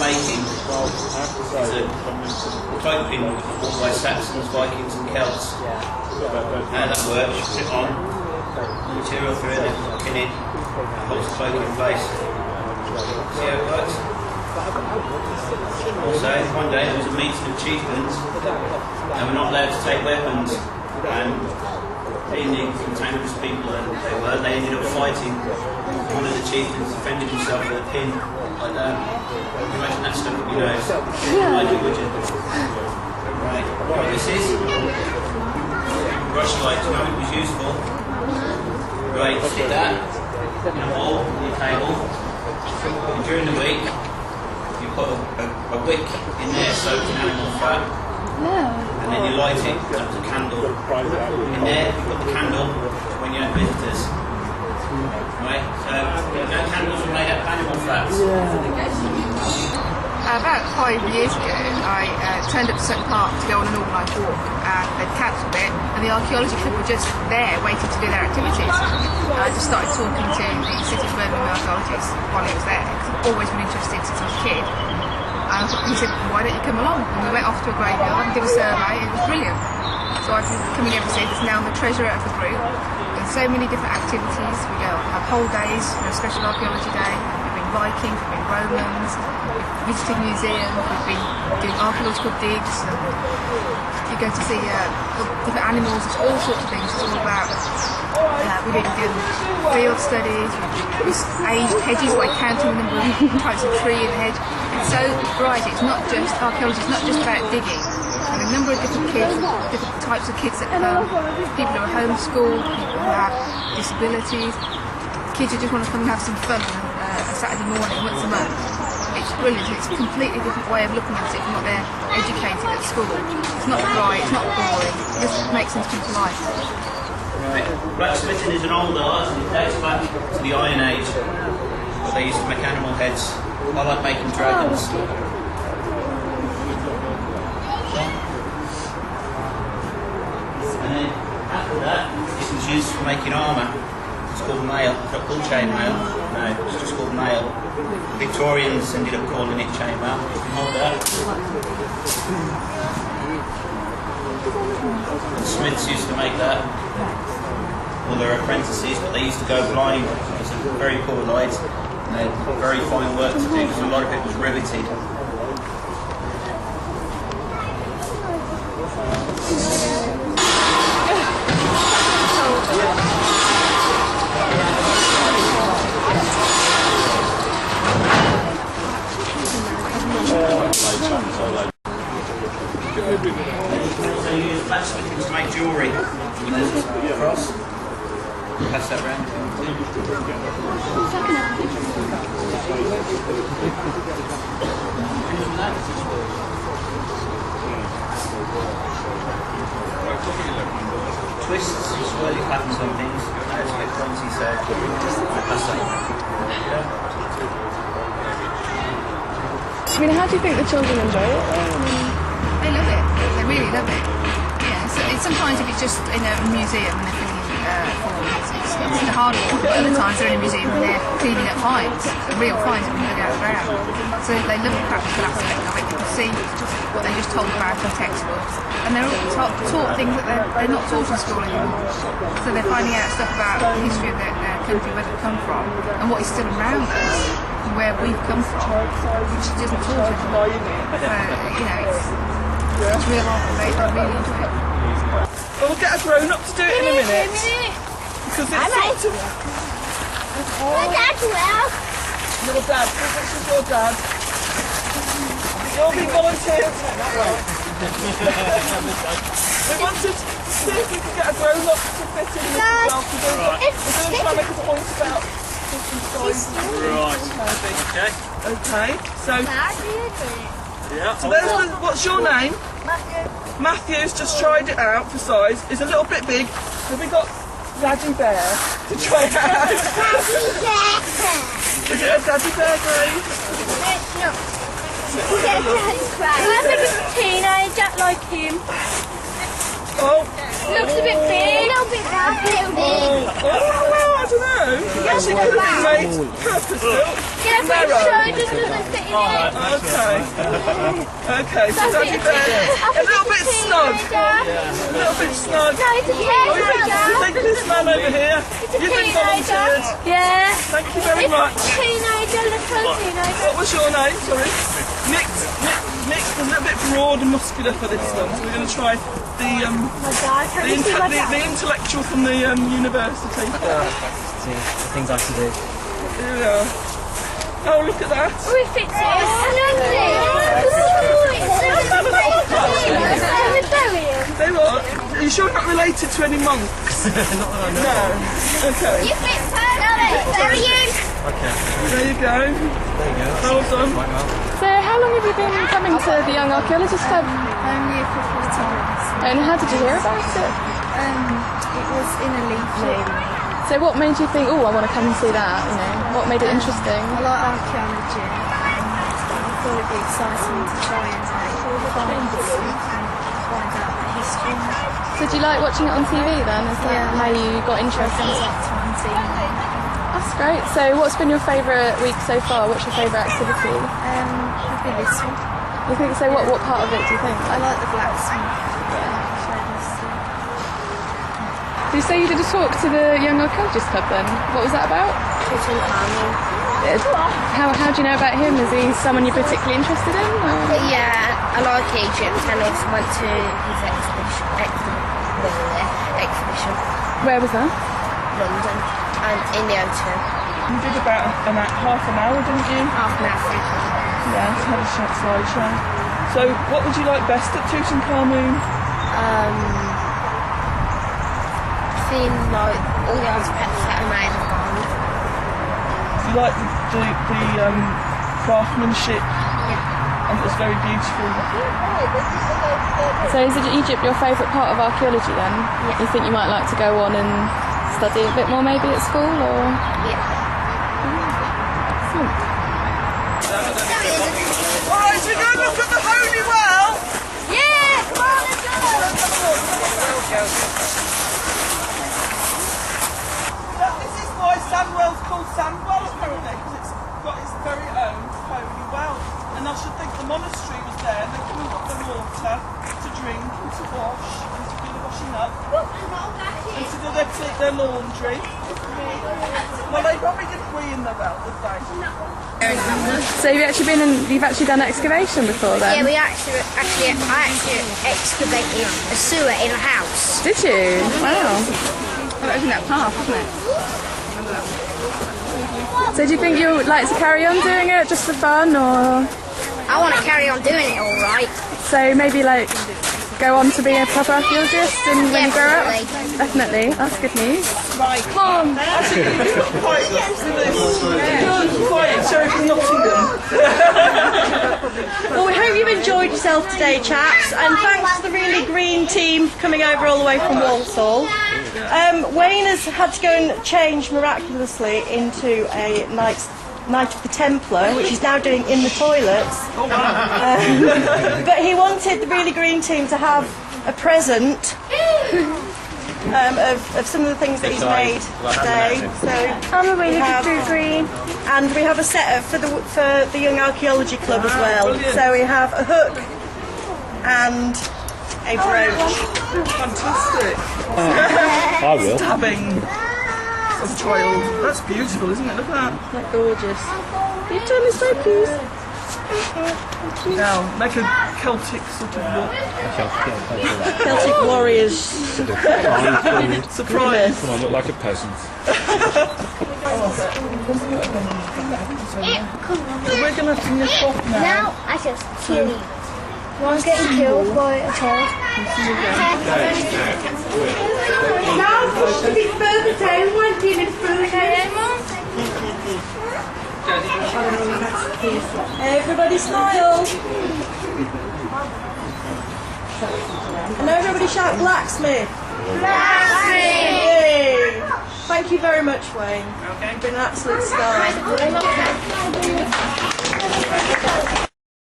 making is a cloaking worn by Saxons, Vikings and Celts. How that works, you put it on, material through it, pin it, holds the cloak in place. See how it works? Also, one day there was a meeting of chieftains and we're not allowed to take weapons, and being the cantankerous people that they were, they ended up fighting. One of the chieftains defended himself with a pin like that. Imagine that stuck up your nose. Like it, would you? Right, what this is? Rushlight, do you know what it was used for? Right, stick that in a hole on your table, and during the week you put a wick in there soaked in animal fat, and then you light it, that's a candle. In there you put the candle when you have visitors. Right, so no candles are made out of animal fats. About 5 years ago, I turned up to Sutton Park to go on an organised walk, and they'd cancelled it, and the archaeology club were just there waiting to do their activities. I just started talking to the City of Birmingham Young Archaeologists while I was there, because I've always been interested since I was a kid. And he said, why don't you come along? And we went off to a graveyard and did a survey, and it was brilliant. So I've been coming every since. Now I'm the treasurer of the group. There's so many different activities. We go have whole days, a special archaeology day. We've been Vikings, we've been Romans, we've visited museums, we've been doing archaeological digs. You go to see different animals, there's all sorts of things. It's all about, we've been doing field studies, we've aged hedges by counting the number of types of tree in the hedge. It's so variety. It's not just archaeology, it's not just about digging. And a number of different kids, different types of kids that come, people who are homeschooled, people who have disabilities, kids who just want to come and have some fun on a Saturday morning once a month. It's brilliant. It's a completely different way of looking at it from what they're educated at school. It's not dry, it's not boring, it just makes things come to life. Right. Blacksmithing is an old art, and it dates back to the Iron Age, where they used to make animal heads. I like making dragons. And then after that, it was used for making armour. It's called mail. It's not called chainmail. No, it's just called mail. Victorians ended up calling it chainmail. You can hold that. The smiths used to make that. Well, their apprentices, but they used to go blind because of very poor light. And they had very fine work to do, so a lot of it was riveted. So you use blacksmithing to make jewellery. Across. Pass that round. Twists, swirly patterns on things. Now it's a bit pointy, so pass that. I mean, how do you think the children enjoy it? They love it. They really love it. Yeah. So sometimes if it's just in a museum and they're filling it's the hard one. But other times they're in a museum and they're cleaning up finds, real finds that we dug out of the ground. So they love the practical aspect of it. They can see what they're just told about in textbooks, and they're all taught things that they're not taught in school anymore. So they're finding out stuff about the history of their country, where they've come from, and what is still around us, and where we've come from, which isn't taught anymore. You know, it's real art, and they really enjoy it. Well, we'll get a grown-up to do it in a minute. Because it's sort of... My dad will. Your dad. This is your dad. You'll be volunteers. We wanted to see if we could get a grown-up to fit in as well. We're going to try and make a point about different sizes. Right. Okay. So... Yeah. So there's the... What's your name? Matthew. Matthew's just tried it out for size. It's a little bit big. Have we got Daddy Bear to try it out? Is it a Daddy Bear, Grace? No. I'm a teenager like him. Oh. Looks a bit big. A little bit big. Oh, well, I don't know. Actually, could have been made purpose-built. Yeah, but it sure just doesn't fit in it. Okay, so Daddy Bear, a little bit snug. A little bit snug. No, it's a Oh, you teenager. think this man over here? You've been volunteered. Yeah. Thank you very much. Teenager, little teenager. What was your name? Sorry. Mixed, a little bit broad and muscular for this one. So we're going to try the intellectual from the university. See, the things I have to do. Here we are. Oh, look at that. Oh, it fits in. They what? Are you sure you're not related to any monks? Not that I know. No. Okay. You fit perfectly. Okay. There you go. There you go. Well done. Quite well. So how long have you been coming to the Young Archaeologist Club? Only a couple of times. And how did you hear about it? It was in a leaflet. So what made you think, oh, I want to come and see that, you know? What made it interesting? I like archaeology and I thought it'd be exciting to try and find out the history. So do you like watching it on TV then? Is that how you got interested? That's great. So what's been your favourite week so far? What's your favourite activity? Probably this one. You think so? What part of it do you think? I like the blacksmith. Did you say you did a talk to the Young Archaeologist Club then? What was that about? How do you know about him? Is he someone you're particularly interested in? Or? Yeah, I like Egypt and I went to his exhibition. Where was that? London and in the O2. You did about half an hour, didn't you? Half an hour. Yeah, had a short slideshow. So, what would you like best at Tutankhamun? Seeing like all the artifacts that are made of gold. You like the craftsmanship? Yeah. And it was very beautiful. So is Egypt your favourite part of archaeology then? Yeah. You think you might like to go on and study a bit more maybe at school or? Yeah. Alright, so we're going to look at the Holy Well. Yeah! Come on, let's go! This is why Sandwell's called Sandwell apparently, because it's got its very own holy well. And I should think the monastery was there and they couldn't got the water to drink and to wash and to do the washing up and to do their laundry. Well, they probably didn't wee in the well, did they? So you've actually done excavation before then? Yeah, I actually excavated a sewer in a house. Did you? Wow. Well, that was in that path, wasn't it? So do you think you'd like to carry on doing it just for fun or? I want to carry on doing it all right. So maybe like go on to be a proper archaeologist and when you grow up? Definitely. That's good news. Right, come on. Actually, you've got quite Sheriff of Nottingham. Well, we hope you've enjoyed yourself today, chaps, and thanks to the really green team for coming over all the way from Walsall. Wayne has had to go and change miraculously into a Knight of the Templar, which he's now doing in the toilets. But he wanted the really green team to have a present of some of the things that he's made today. So I'm a really good green. and we have a set for the Young Archaeology Club as well. Brilliant. So we have a hook and a brooch. Fantastic. I will. Stabbing of child. That's beautiful, isn't it? Look at that. They're gorgeous. Can you turn this way, please? Now, make a Celtic sort of look. Celtic warriors. Surprise. I look like a peasant. So we're going to have to nip off now. Now I just kill you. One's getting killed by a child. Now push a bit further down, won't you, Miss Bruno? Everybody smile. And everybody shout Blacksmith. Blacksmith! Yay. Thank you very much, Wayne. You've been an absolute star.